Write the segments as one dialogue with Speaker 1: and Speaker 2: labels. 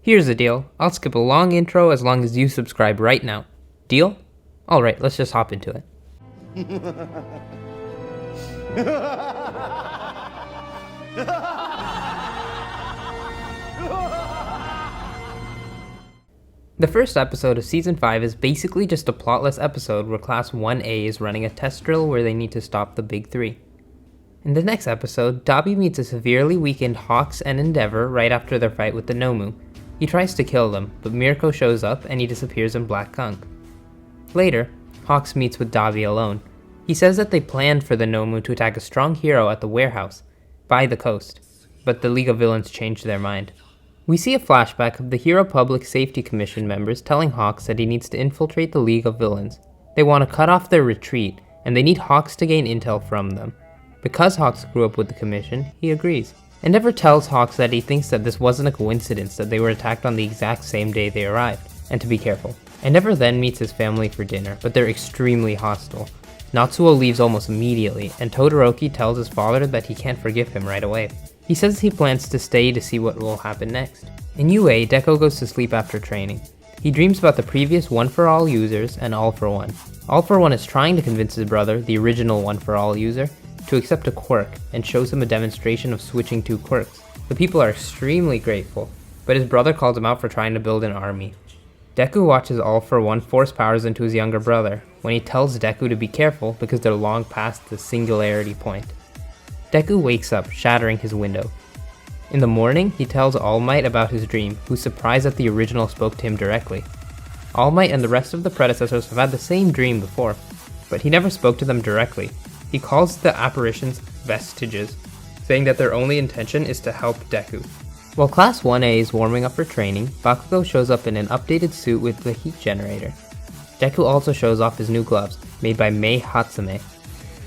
Speaker 1: Here's the deal, I'll skip a long intro as long as you subscribe right now. Deal? Alright, let's just hop into it. The first episode of Season 5 is basically just a plotless episode where Class 1A is running a test drill where they need to stop the Big Three. In the next episode, Dabi meets a severely weakened Hawks and Endeavor right after their fight with the Nomu. He tries to kill them, but Mirko shows up and he disappears in black gunk. Later, Hawks meets with Dabi alone. He says that they planned for the Nomu to attack a strong hero at the warehouse, by the coast, but the League of Villains changed their mind. We see a flashback of the Hero Public Safety Commission members telling Hawks that he needs to infiltrate the League of Villains. They want to cut off their retreat, and they need Hawks to gain intel from them. Because Hawks grew up with the Commission, he agrees. Endeavor tells Hawks that he thinks that this wasn't a coincidence that they were attacked on the exact same day they arrived, and to be careful. Endeavor then meets his family for dinner, but they're extremely hostile. Natsuo leaves almost immediately, and Todoroki tells his father that he can't forgive him right away. He says he plans to stay to see what will happen next. In UA, Deco goes to sleep after training. He dreams about the previous One-for-All users and All-for-One. All-for-One is trying to convince his brother, the original One-for-All user, to accept a quirk and shows him a demonstration of switching two quirks. The people are extremely grateful, but his brother calls him out for trying to build an army. Deku watches All-for-One force powers into his younger brother, when he tells Deku to be careful because they're long past the singularity point. Deku wakes up, shattering his window. In the morning, he tells All Might about his dream, who's surprised that the original spoke to him directly. All Might and the rest of the predecessors have had the same dream before, but he never spoke to them directly. He calls the apparitions vestiges, saying that their only intention is to help Deku. While Class 1A is warming up for training, Bakugo shows up in an updated suit with the heat generator. Deku also shows off his new gloves, made by Mei Hatsume.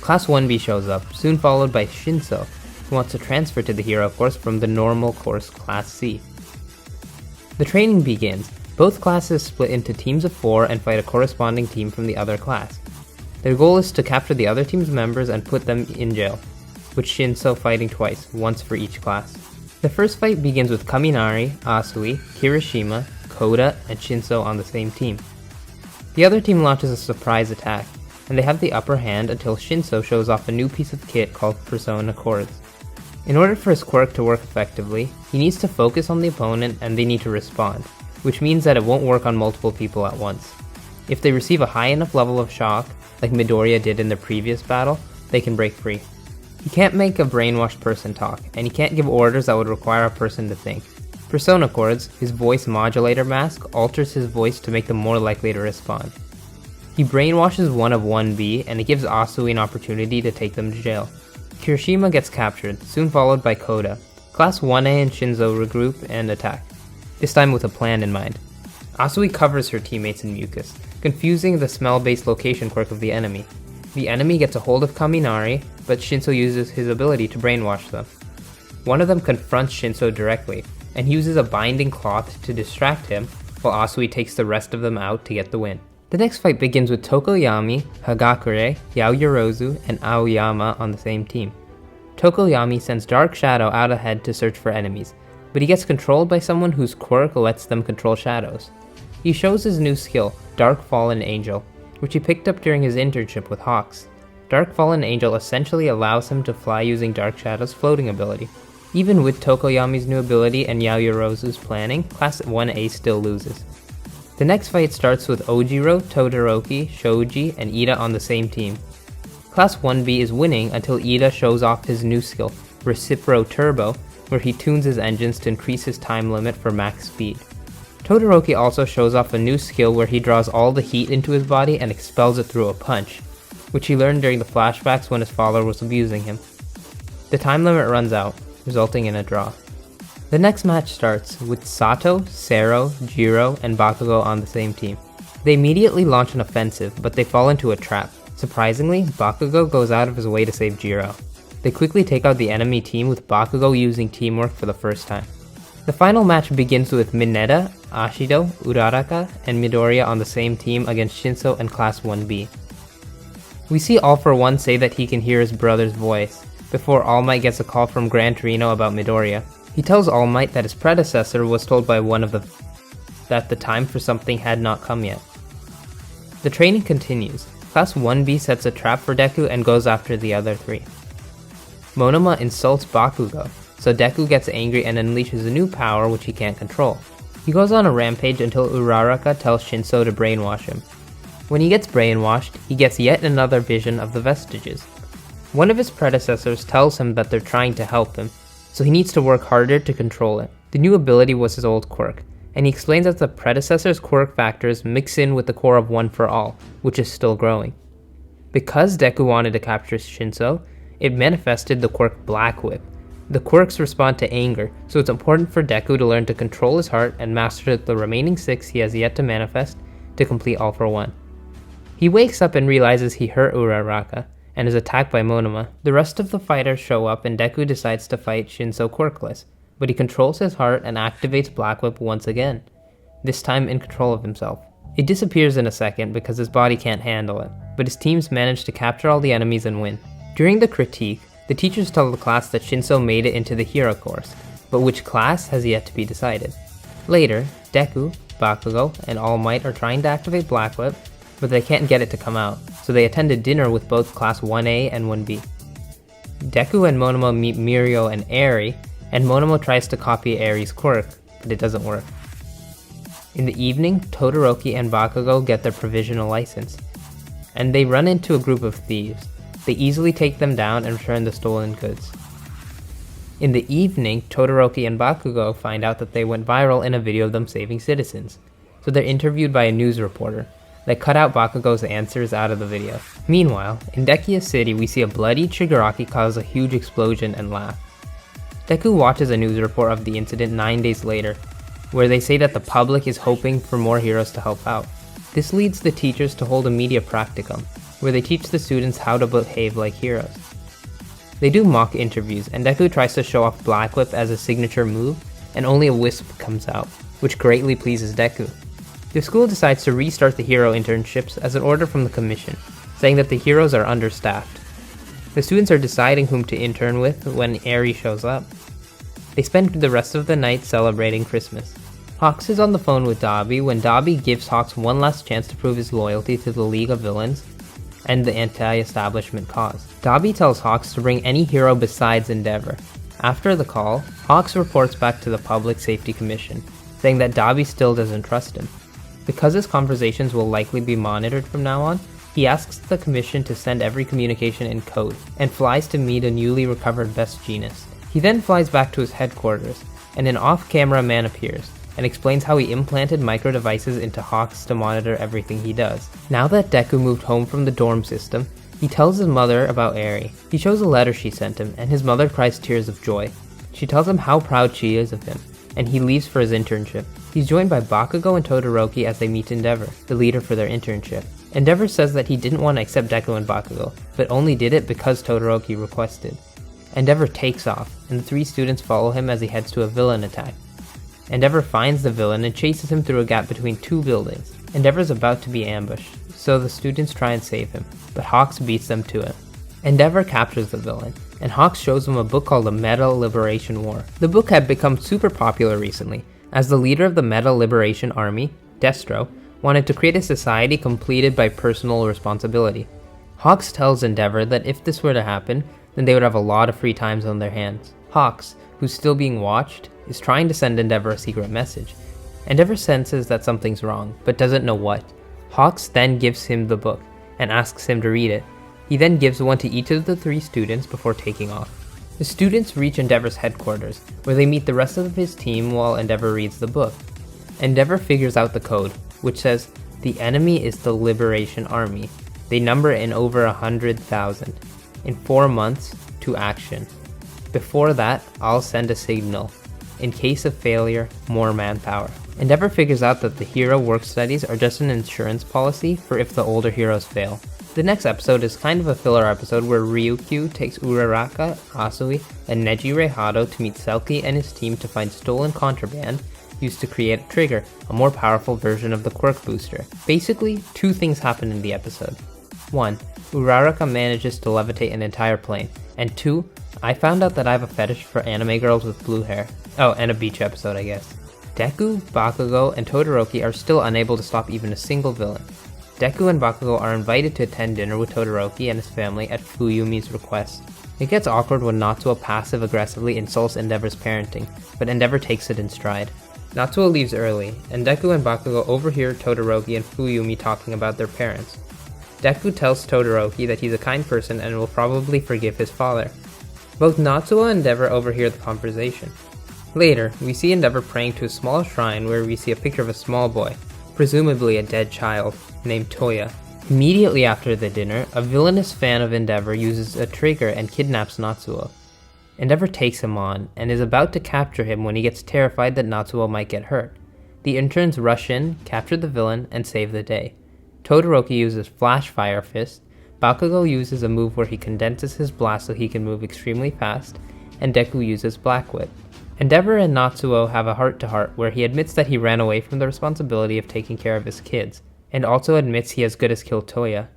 Speaker 1: Class 1B shows up, soon followed by Shinso, who wants to transfer to the hero course from the normal course Class C. The training begins. Both classes split into teams of 4 and fight a corresponding team from the other class. Their goal is to capture the other team's members and put them in jail, with Shinso fighting twice, once for each class. The first fight begins with Kaminari, Asui, Kirishima, Koda, and Shinso on the same team. The other team launches a surprise attack, and they have the upper hand until Shinso shows off a new piece of kit called Persona Chords. In order for his quirk to work effectively, he needs to focus on the opponent and they need to respond, which means that it won't work on multiple people at once. If they receive a high enough level of shock, like Midoriya did in the previous battle, they can break free. He can't make a brainwashed person talk, and he can't give orders that would require a person to think. Persona Chords, his voice modulator mask, alters his voice to make them more likely to respond. He brainwashes one of 1B, and it gives Asui an opportunity to take them to jail. Kirishima gets captured, soon followed by Koda. Class 1A and Shinso regroup and attack, this time with a plan in mind. Asui covers her teammates in mucus, confusing the smell-based location quirk of the enemy. The enemy gets a hold of Kaminari, but Shinso uses his ability to brainwash them. One of them confronts Shinso directly, and uses a binding cloth to distract him, while Asui takes the rest of them out to get the win. The next fight begins with Tokoyami, Hagakure, Yaoyorozu, and Aoyama on the same team. Tokoyami sends Dark Shadow out ahead to search for enemies, but he gets controlled by someone whose quirk lets them control shadows. He shows his new skill, Dark Fallen Angel, which he picked up during his internship with Hawks. Dark Fallen Angel essentially allows him to fly using Dark Shadow's floating ability. Even with Tokoyami's new ability and Yaoyorozu's planning, Class 1A still loses. The next fight starts with Ojiro, Todoroki, Shoji, and Ida on the same team. Class 1B is winning until Ida shows off his new skill, Recipro Turbo, where he tunes his engines to increase his time limit for max speed. Todoroki also shows off a new skill where he draws all the heat into his body and expels it through a punch, which he learned during the flashbacks when his father was abusing him. The time limit runs out, resulting in a draw. The next match starts with Sato, Sero, Jiro, and Bakugo on the same team. They immediately launch an offensive, but they fall into a trap. Surprisingly, Bakugo goes out of his way to save Jiro. They quickly take out the enemy team with Bakugo using teamwork for the first time. The final match begins with Mineta, Ashido, Uraraka, and Midoriya on the same team against Shinso and Class 1B. We see All For One say that he can hear his brother's voice, before All Might gets a call from Gran Torino about Midoriya. He tells All Might that his predecessor was told by one of them that the time for something had not come yet. The training continues. Class 1B sets a trap for Deku and goes after the other three. Monoma insults Bakugo, so Deku gets angry and unleashes a new power which he can't control. He goes on a rampage until Uraraka tells Shinso to brainwash him. When he gets brainwashed, he gets yet another vision of the vestiges. One of his predecessors tells him that they're trying to help him, so he needs to work harder to control it. The new ability was his old quirk, and he explains that the predecessor's quirk factors mix in with the core of One for All, which is still growing. Because Deku wanted to capture Shinso, it manifested the quirk Black Whip. The quirks respond to anger, so it's important for Deku to learn to control his heart and master the remaining 6 he has yet to manifest to complete All for One. He wakes up and realizes he hurt Uraraka, and is attacked by Monoma. The rest of the fighters show up and Deku decides to fight Shinso quirkless, but he controls his heart and activates Black Whip once again, this time in control of himself. It disappears in a second because his body can't handle it, but his teams manage to capture all the enemies and win. During the critique, the teachers tell the class that Shinso made it into the hero course, but which class has yet to be decided. Later, Deku, Bakugo, and All Might are trying to activate Black Whip, but they can't get it to come out, so they attend a dinner with both Class 1A and 1B. Deku and Monoma meet Mirio and Eri, and Monoma tries to copy Eri's quirk, but it doesn't work. In the evening, Todoroki and Bakugo get their provisional license, and they run into a group of thieves. They easily take them down and return the stolen goods. In the evening, Todoroki and Bakugo find out that they went viral in a video of them saving citizens, so they're interviewed by a news reporter. They cut out Bakugo's answers out of the video. Meanwhile, in Dekia City we see a bloody Shigaraki cause a huge explosion and laugh. Deku watches a news report of the incident 9 days later, where they say that the public is hoping for more heroes to help out. This leads the teachers to hold a media practicum, where they teach the students how to behave like heroes. They do mock interviews, and Deku tries to show off Black Whip as a signature move, and only a wisp comes out, which greatly pleases Deku. The school decides to restart the hero internships as an order from the commission, saying that the heroes are understaffed. The students are deciding whom to intern with when Eri shows up. They spend the rest of the night celebrating Christmas. Hawks is on the phone with Dabi when Dabi gives Hawks one last chance to prove his loyalty to the League of Villains and the anti-establishment cause. Dabi tells Hawks to bring any hero besides Endeavor. After the call, Hawks reports back to the Public Safety Commission, saying that Dabi still doesn't trust him. Because his conversations will likely be monitored from now on, he asks the commission to send every communication in code, and flies to meet a newly recovered Best Jeanist. He then flies back to his headquarters, and an off-camera man appears, and explains how he implanted micro-devices into Hawks to monitor everything he does. Now that Deku moved home from the dorm system, he tells his mother about Eri. He shows a letter she sent him, and his mother cries tears of joy. She tells him how proud she is of him, and he leaves for his internship. He's joined by Bakugo and Todoroki as they meet Endeavor, the leader for their internship. Endeavor says that he didn't want to accept Deku and Bakugo, but only did it because Todoroki requested. Endeavor takes off, and the 3 students follow him as he heads to a villain attack. Endeavor finds the villain and chases him through a gap between 2 buildings. Endeavor's about to be ambushed, so the students try and save him, but Hawks beats them to it. Endeavor captures the villain, and Hawks shows him a book called The Meta Liberation War. The book had become super popular recently, as the leader of the Meta Liberation Army, Destro, wanted to create a society completed by personal responsibility. Hawks tells Endeavor that if this were to happen, then they would have a lot of free times on their hands. Hawks, who's still being watched, is trying to send Endeavor a secret message. Endeavor senses that something's wrong, but doesn't know what. Hawks then gives him the book, and asks him to read it. He then gives one to each of the 3 students before taking off. The students reach Endeavor's headquarters, where they meet the rest of his team while Endeavor reads the book. Endeavor figures out the code, which says, "The enemy is the Liberation Army. They number in over 100,000. In 4 months, to action. Before that, I'll send a signal. In case of failure, more manpower." Endeavor figures out that the hero work studies are just an insurance policy for if the older heroes fail. The next episode is kind of a filler episode where Ryukyu takes Uraraka, Asui, and Nejire Hado to meet Selkie and his team to find stolen contraband used to create a trigger, a more powerful version of the quirk booster. Basically, 2 things happen in the episode. 1. Uraraka manages to levitate an entire plane, and 2. I found out that I have a fetish for anime girls with blue hair. Oh, and a beach episode, I guess. Deku, Bakugo, and Todoroki are still unable to stop even a single villain. Deku and Bakugo are invited to attend dinner with Todoroki and his family at Fuyumi's request. It gets awkward when Natsuo passive-aggressively insults Endeavor's parenting, but Endeavor takes it in stride. Natsuo leaves early, and Deku and Bakugo overhear Todoroki and Fuyumi talking about their parents. Deku tells Todoroki that he's a kind person and will probably forgive his father. Both Natsuo and Endeavor overhear the conversation. Later, we see Endeavor praying to a small shrine where we see a picture of a small boy, presumably a dead child, named Toya. Immediately after the dinner, a villainous fan of Endeavor uses a trigger and kidnaps Natsuo. Endeavor takes him on, and is about to capture him when he gets terrified that Natsuo might get hurt. The interns rush in, capture the villain, and save the day. Todoroki uses Flash Fire Fist, Bakugo uses a move where he condenses his blast so he can move extremely fast, and Deku uses Black Whip. Endeavor and Natsuo have a heart-to-heart where he admits that he ran away from the responsibility of taking care of his kids, and also admits he as good as killed Toya.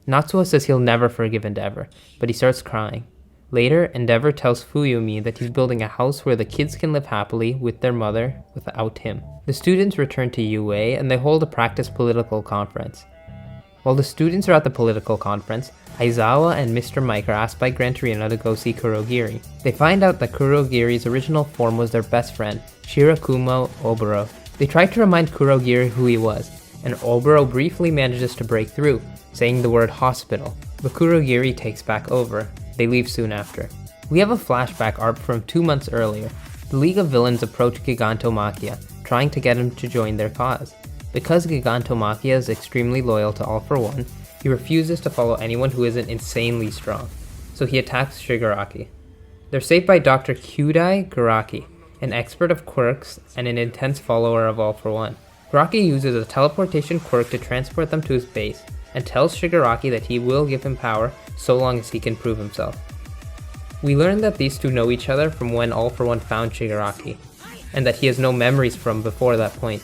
Speaker 1: Natsuo says he'll never forgive Endeavor, but he starts crying. Later, Endeavor tells Fuyumi that he's building a house where the kids can live happily with their mother without him. The students return to UA and they hold a practice political conference. While the students are at the political conference, Aizawa and Mr. Mike are asked by Gran Torino to go see Kurogiri. They find out that Kurogiri's original form was their best friend, Shirakumo Oboro. They try to remind Kurogiri who he was, and Oboro briefly manages to break through, saying the word hospital, but Kurogiri takes back over. They leave soon after. We have a flashback arc from 2 months earlier. The League of Villains approach Gigantomachia, trying to get him to join their cause. Because Gigantomachia is extremely loyal to All For One, he refuses to follow anyone who isn't insanely strong, so he attacks Shigaraki. They're saved by Dr. Kyudai Garaki, an expert of quirks and an intense follower of All For One. Garaki uses a teleportation quirk to transport them to his base, and tells Shigaraki that he will give him power so long as he can prove himself. We learn that these two know each other from when All For One found Shigaraki, and that he has no memories from before that point.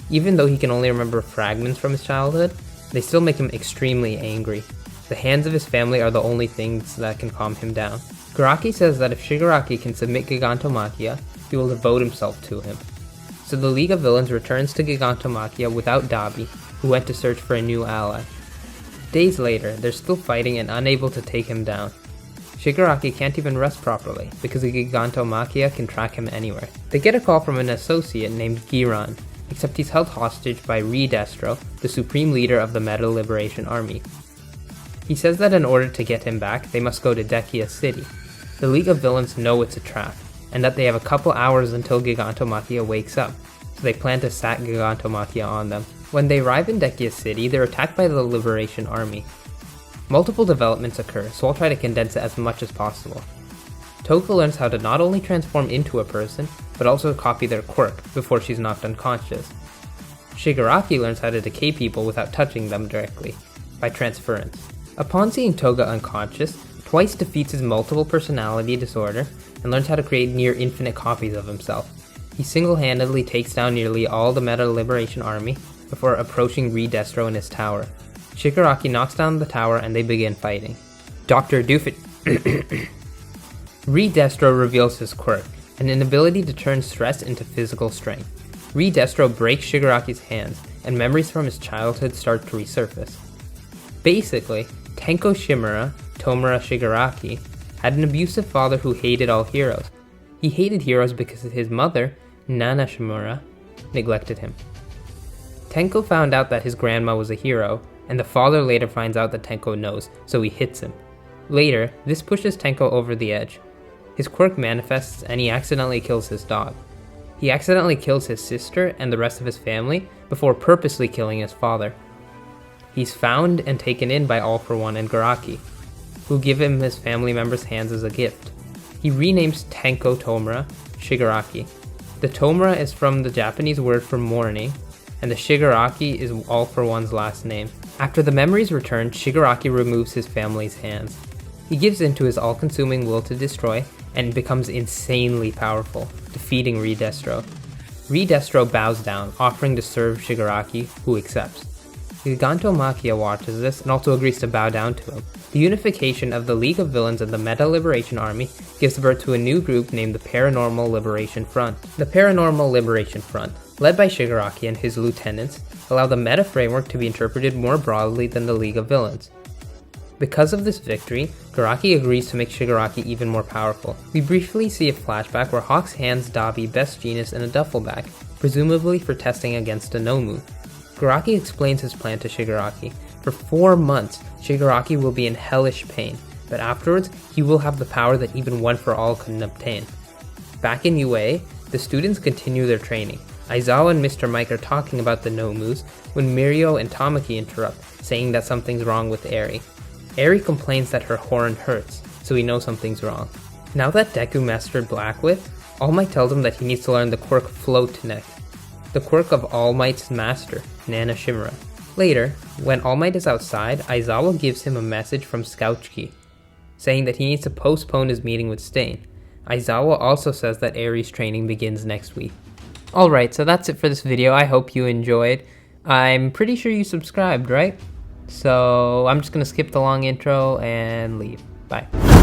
Speaker 1: Even though he can only remember fragments from his childhood, they still make him extremely angry. The hands of his family are the only things that can calm him down. Garaki says that if Shigaraki can submit Gigantomachia, he will devote himself to him. So the League of Villains returns to Gigantomachia without Dabi, who went to search for a new ally. Days later, they're still fighting and unable to take him down. Shigaraki can't even rest properly, because the Gigantomachia can track him anywhere. They get a call from an associate named Giran, except he's held hostage by Redestro, the supreme leader of the Meta Liberation Army. He says that in order to get him back, they must go to Dekia City. The League of Villains know it's a trap, and that they have a couple hours until Gigantomachia wakes up, so they plan to sack Gigantomachia on them. When they arrive in Dekia City, they're attacked by the Liberation Army. Multiple developments occur, so I'll try to condense it as much as possible. Toka learns how to not only transform into a person, but also copy their quirk before she's knocked unconscious. Shigaraki learns how to decay people without touching them directly, by transference. Upon seeing Toga unconscious, Twice defeats his multiple personality disorder and learns how to create near infinite copies of himself. He single-handedly takes down nearly all the Meta Liberation Army before approaching Redestro in his tower. Shigaraki knocks down the tower and they begin fighting. Dr. Doofus... Redestro reveals his quirk, an inability to turn stress into physical strength. Redestro breaks Shigaraki's hands, and memories from his childhood start to resurface. Basically, Tenko Shimura, Tomura Shigaraki, had an abusive father who hated all heroes. He hated heroes because his mother, Nana Shimura, neglected him. Tenko found out that his grandma was a hero, and the father later finds out that Tenko knows, so he hits him. Later, this pushes Tenko over the edge. His quirk manifests and he accidentally kills his dog. He accidentally kills his sister and the rest of his family before purposely killing his father. He's found and taken in by All For One and Garaki, who give him his family members' hands as a gift. He renames Tenko Tomura Shigaraki. The Tomura is from the Japanese word for morning, and the Shigaraki is All For One's last name. After the memories return, Shigaraki removes his family's hands. He gives in to his all-consuming will to destroy and becomes insanely powerful, defeating Redestro. Redestro bows down, offering to serve Shigaraki, who accepts. Gigantomachia watches this and also agrees to bow down to him. The unification of the League of Villains and the Meta Liberation Army gives birth to a new group named the Paranormal Liberation Front. The Paranormal Liberation Front, led by Shigaraki and his lieutenants, allow the meta framework to be interpreted more broadly than the League of Villains. Because of this victory, Garaki agrees to make Shigaraki even more powerful. We briefly see a flashback where Hawks hands Dabi Best Jeanist in a duffel bag, presumably for testing against a Nomu. Garaki explains his plan to Shigaraki. For 4 months, Shigaraki will be in hellish pain, but afterwards, he will have the power that even One for All couldn't obtain. Back in UA, the students continue their training. Aizawa and Mr. Mike are talking about the Nomus when Mirio and Tamaki interrupt, saying that something's wrong with Eri. Eri complains that her horn hurts, so we know something's wrong. Now that Deku mastered Blackwith, All Might tells him that he needs to learn the quirk Float next, the quirk of All Might's master, Nana Shimura. Later, when All Might is outside, Aizawa gives him a message from Scouchki, saying that he needs to postpone his meeting with Stain. Aizawa also says that Eri's training begins next week. Alright, so that's it for this video. I hope you enjoyed. I'm pretty sure you subscribed, right? So I'm just gonna skip the long intro and leave. Bye.